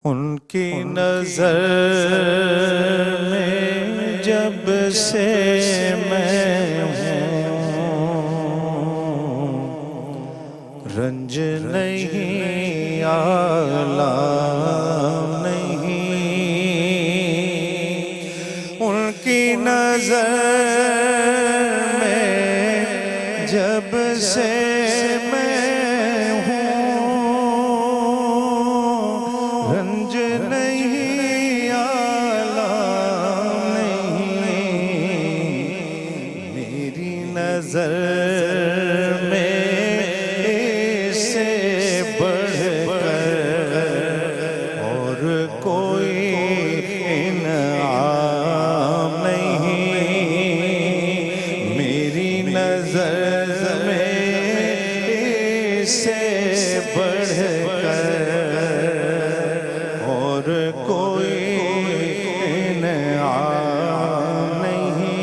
उनकी नजर में जब से मैं हूँ, रंज नहीं आलाम नहीं। उनकी नजर में जब से रंज नहीं आलाम नहीं। मेरी नजर में इससे बढ़कर और कोई इनाम नहीं। मेरी नजर में इससे बढ़कर और कोई इनाम नहीं।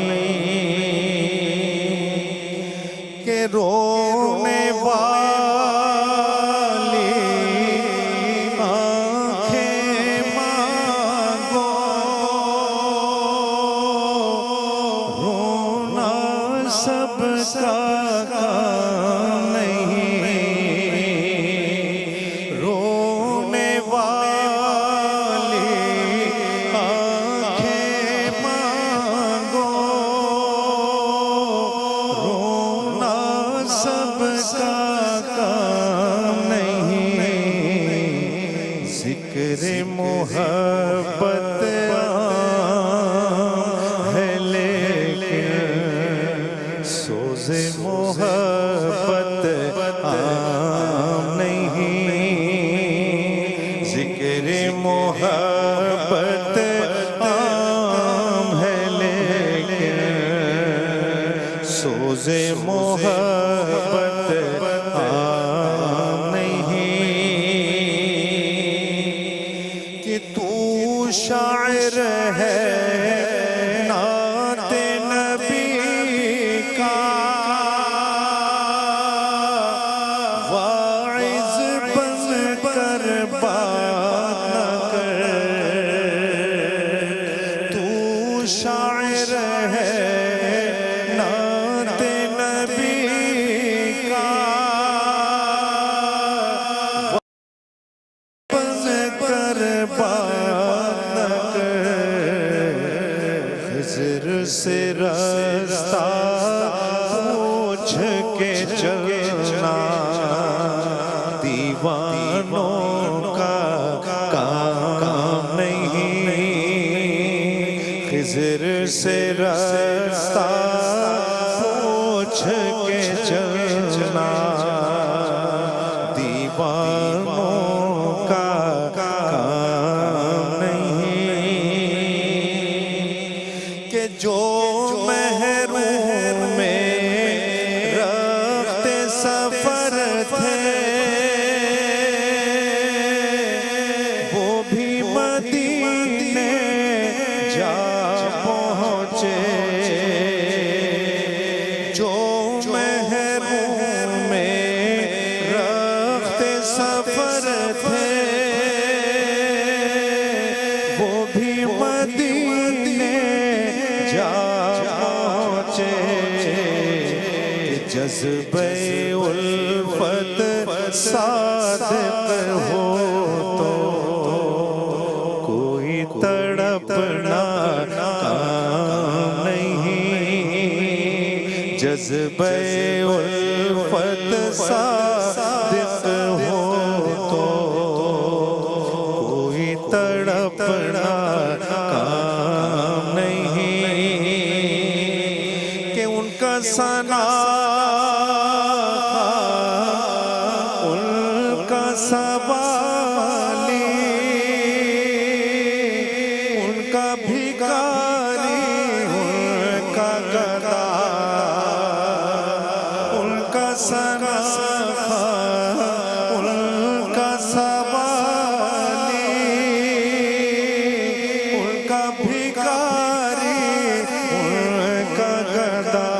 के रोने वाली आँखें मांगो, रोना सबका काम नहीं। रोने सबका काम नहीं। जिक्र मोहब्बत है लेकिन सोज़े मोहब्बत आम नहीं। जिक्र मोहब्बत आम है लेकिन सोज़े मोहब्बत आम नहीं। कि तू शायर है नाते नबी का, वाइज़ बन कर बात न कर। तू शायर है नाते नबी का, बन कर बात न कर। खिज़र से रास्ता पूछ के चलना दीवानों का काम नहीं। खिज़र से रास्ता पूछ के चलना दीवानों का काम नहीं। कि जो महरूम में रफ्ते सफर थे, वो भी मदीने जा पहुँचे। जो महरूम में रफ्ते सफर थे, वो भी मदीने जा पहुँचे। जज़्बे उल्फत सादिक़ हो तो कोई तड़पना काम नहीं। जज़्बे उल्फत सादिक़ हो तो कोई तड़पना काम नहीं। कि उनका सना उनका सवाली, उनका भिखारी, उनका गदा, उनका सना उनका सवाली, उनका भिखारी, उनका गदा।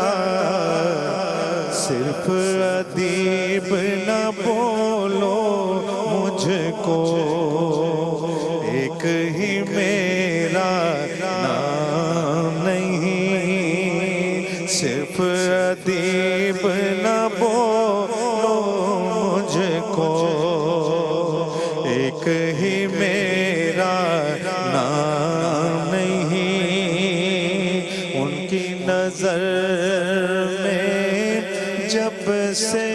सिर्फ अदीब न बोलो मुझको, एक ही मेरा नाम नहीं, सिर्फ अदीब न बोलो मुझको, एक ही मेरा नाम नहीं। उनकी नजर में जब से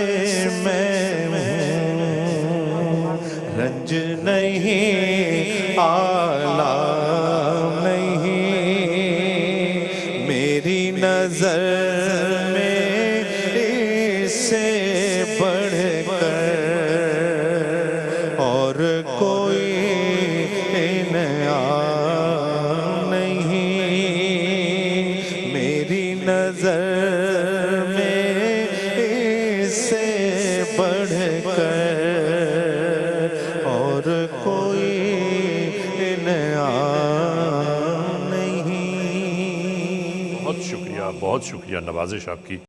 मैं हूँ, रंज नहीं आला नहीं, मेरी नजर में इससे बढ़कर और कोई इनाम नहीं, मेरी नजर में इससे बढ़कर और कोई इनाम नहीं। बहुत शुक्रिया नवाजिश आपकी।